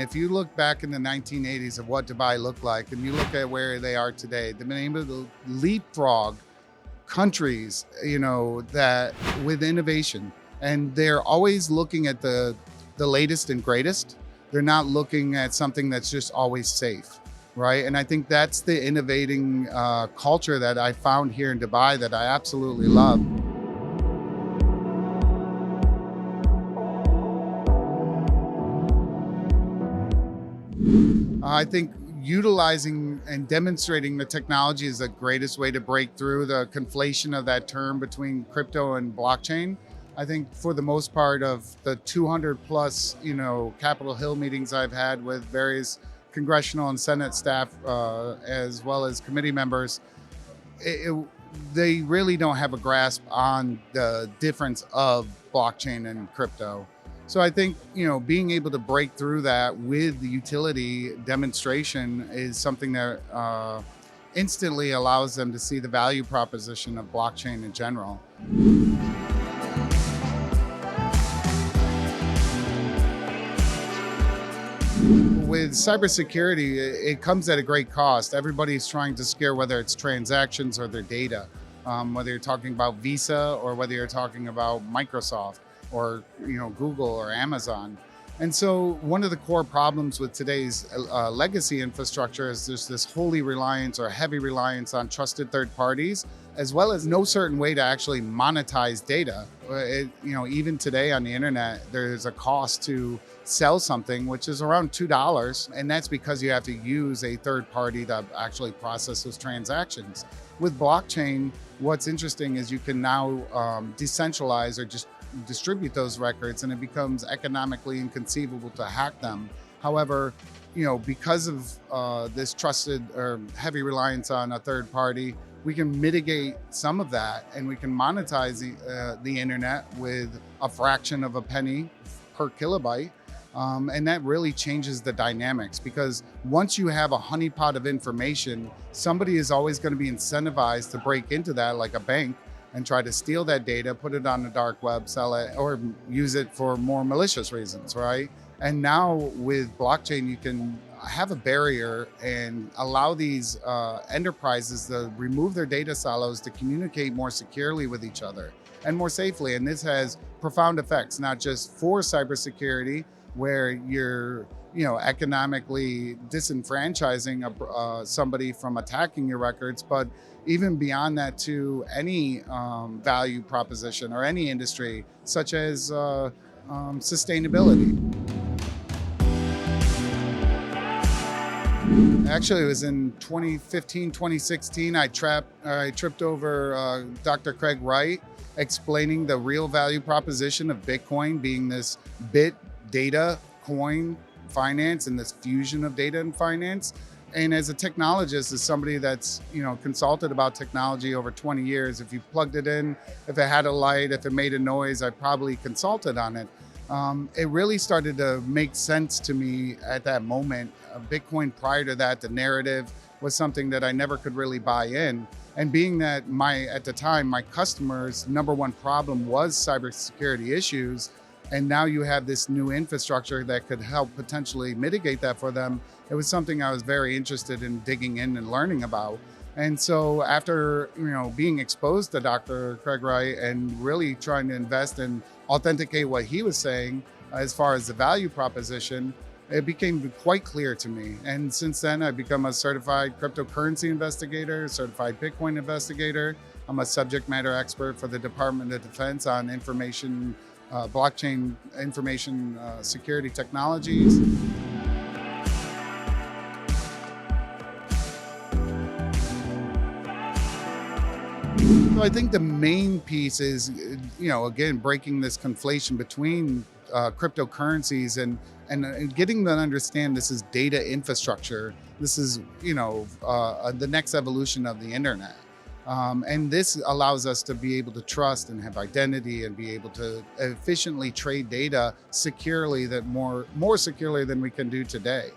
if you look back in the 1980s of what Dubai looked like, and you look at where they are today, they've been able to leapfrog countries, that with innovation, and they're always looking at the latest and greatest. They're not looking at something that's just always safe, right? And I think that's the innovating culture that I found here in Dubai that I absolutely love. I think utilizing and demonstrating the technology is the greatest way to break through the conflation of that term between crypto and blockchain. I think for the most part of the 200 plus, Capitol Hill meetings I've had with various congressional and Senate staff, as well as committee members, they really don't have a grasp on the difference of blockchain and crypto. So I think, being able to break through that with the utility demonstration is something that instantly allows them to see the value proposition of blockchain in general. With cybersecurity, it comes at a great cost. Everybody's trying to scare whether it's transactions or their data, whether you're talking about Visa or whether you're talking about Microsoft or Google or Amazon. And so one of the core problems with today's legacy infrastructure is there's this holy reliance or heavy reliance on trusted third parties, as well as no certain way to actually monetize data. Even today on the internet, there's a cost to sell something, which is around $2. And that's because you have to use a third party to actually process those transactions. With blockchain, what's interesting is you can now decentralize or just distribute those records, and it becomes economically inconceivable to hack them. However, because of this trusted or heavy reliance on a third party, we can mitigate some of that, and we can monetize the internet with a fraction of a penny per kilobyte. And that really changes the dynamics, because once you have a honeypot of information, somebody is always going to be incentivized to break into that, like a bank, and try to steal that data, put it on the dark web, sell it, or use it for more malicious reasons, right? And now with blockchain, you can have a barrier and allow these enterprises to remove their data silos to communicate more securely with each other and more safely. And this has profound effects, not just for cybersecurity, where you're economically disenfranchising somebody from attacking your records, but even beyond that to any value proposition or any industry, such as sustainability. Actually, it was in 2015, 2016, I tripped over Dr. Craig Wright explaining the real value proposition of Bitcoin being this bit data coin finance and this fusion of data and finance. And as a technologist, as somebody that's consulted about technology over 20 years, if you plugged it in, if it had a light, if it made a noise, I probably consulted on it. It really started to make sense to me at that moment. Bitcoin prior to that, the narrative was something that I never could really buy in. And being that at the time, my customers' number one problem was cybersecurity issues, and now you have this new infrastructure that could help potentially mitigate that for them, it was something I was very interested in digging in and learning about. And so after being exposed to Dr. Craig Wright and really trying to invest and authenticate what he was saying as far as the value proposition, it became quite clear to me. And since then, I've become a certified cryptocurrency investigator, certified Bitcoin investigator. I'm a subject matter expert for the Department of Defense on blockchain information security technologies. So I think the main piece is, again, breaking this conflation between cryptocurrencies and getting them to understand this is data infrastructure. This is, the next evolution of the internet. And this allows us to be able to trust and have identity and be able to efficiently trade data securely, more securely than we can do today.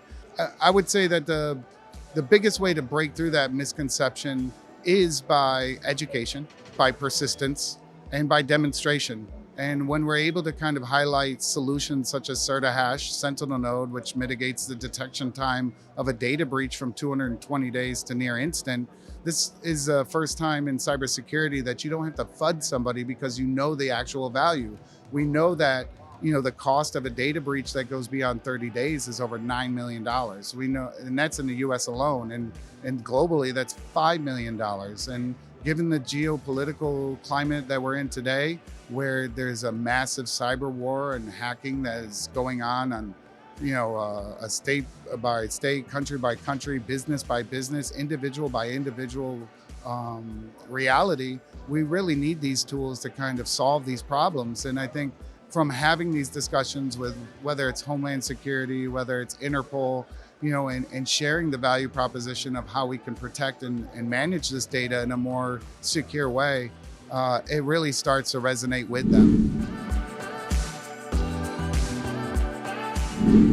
I would say that the biggest way to break through that misconception is by education, by persistence, and by demonstration. And when we're able to kind of highlight solutions such as CertaHash, Sentinel node, which mitigates the detection time of a data breach from 220 days to near instant, this is the first time in cybersecurity that you don't have to FUD somebody because you know the actual value. We know that the cost of a data breach that goes beyond 30 days is over $9 million. We know, and that's in the US alone. And globally, that's $5 million. And given the geopolitical climate that we're in today, where there's a massive cyber war and hacking that is going on a state by state, country by country, business by business, individual by individual reality, we really need these tools to kind of solve these problems. And I think from having these discussions with whether it's Homeland Security, whether it's Interpol, and sharing the value proposition of how we can protect and manage this data in a more secure way, it really starts to resonate with them.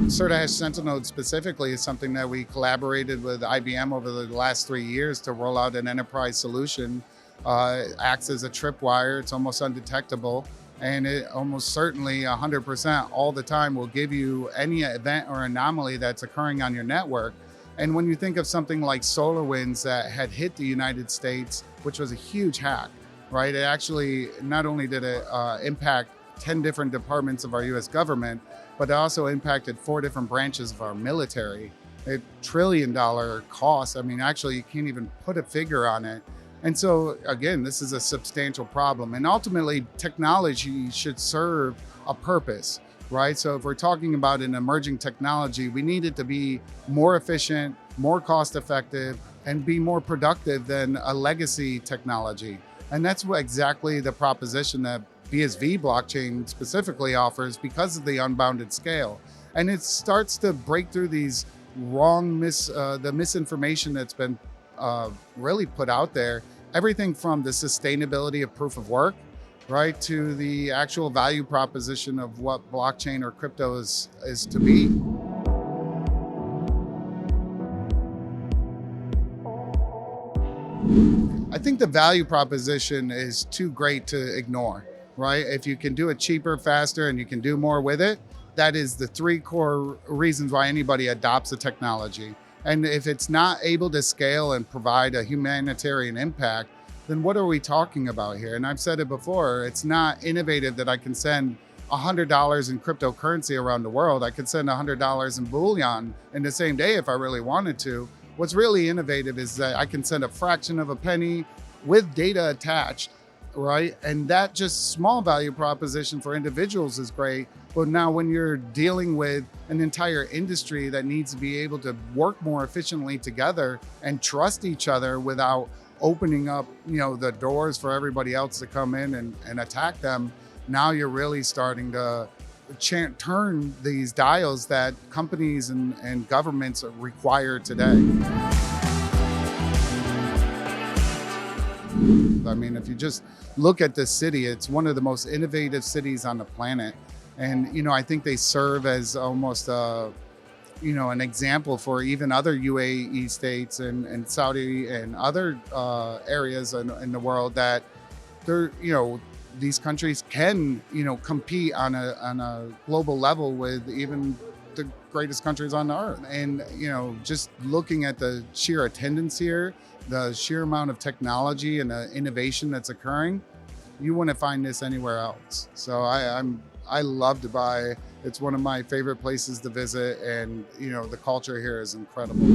CertaHash Sentinel node specifically is something that we collaborated with IBM over the last 3 years to roll out an enterprise solution. It acts as a tripwire, it's almost undetectable, and it almost certainly 100% all the time will give you any event or anomaly that's occurring on your network. And when you think of something like SolarWinds that had hit the United States, which was a huge hack, right? It actually, not only did it impact 10 different departments of our US government, but it also impacted 4 different branches of our military. $1 trillion cost. I mean, actually, you can't even put a figure on it. And so, again, this is a substantial problem. And ultimately, technology should serve a purpose, right? So if we're talking about an emerging technology, we need it to be more efficient, more cost effective, and be more productive than a legacy technology. And that's exactly the proposition that BSV blockchain specifically offers because of the unbounded scale. And it starts to break through these the misinformation that's been really put out there. Everything from the sustainability of proof of work, right, to the actual value proposition of what blockchain or crypto is to be. I think the value proposition is too great to ignore, right? If you can do it cheaper, faster, and you can do more with it, that is the 3 core reasons why anybody adopts the technology. And if it's not able to scale and provide a humanitarian impact, then what are we talking about here? And I've said it before, it's not innovative that I can send $100 in cryptocurrency around the world. I could send $100 in bullion in the same day if I really wanted to. What's really innovative is that I can send a fraction of a penny with data attached, right? And that just small value proposition for individuals is great. But now when you're dealing with an entire industry that needs to be able to work more efficiently together and trust each other without opening up, the doors for everybody else to come in and attack them, now you're really starting to turn these dials that companies and governments require today. I mean, if you just look at this city, it's one of the most innovative cities on the planet. And, I think they serve as almost an example for even other UAE states and Saudi and other areas in the world that they're, these countries can, compete on a global level with even the greatest countries on the earth. And, just looking at the sheer attendance here, the sheer amount of technology and the innovation that's occurring, you wouldn't find this anywhere else. So I love Dubai. It's one of my favorite places to visit, and the culture here is incredible.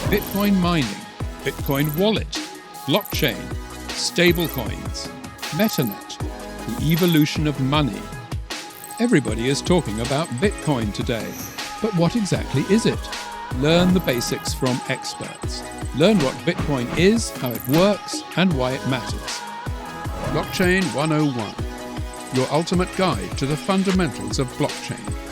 Bitcoin mining, Bitcoin wallet, blockchain, stablecoins, MetaNet, the evolution of money. Everybody is talking about Bitcoin today, but what exactly is it? Learn the basics from experts. Learn what Bitcoin is, how it works, and why it matters. Blockchain 101, your ultimate guide to the fundamentals of blockchain.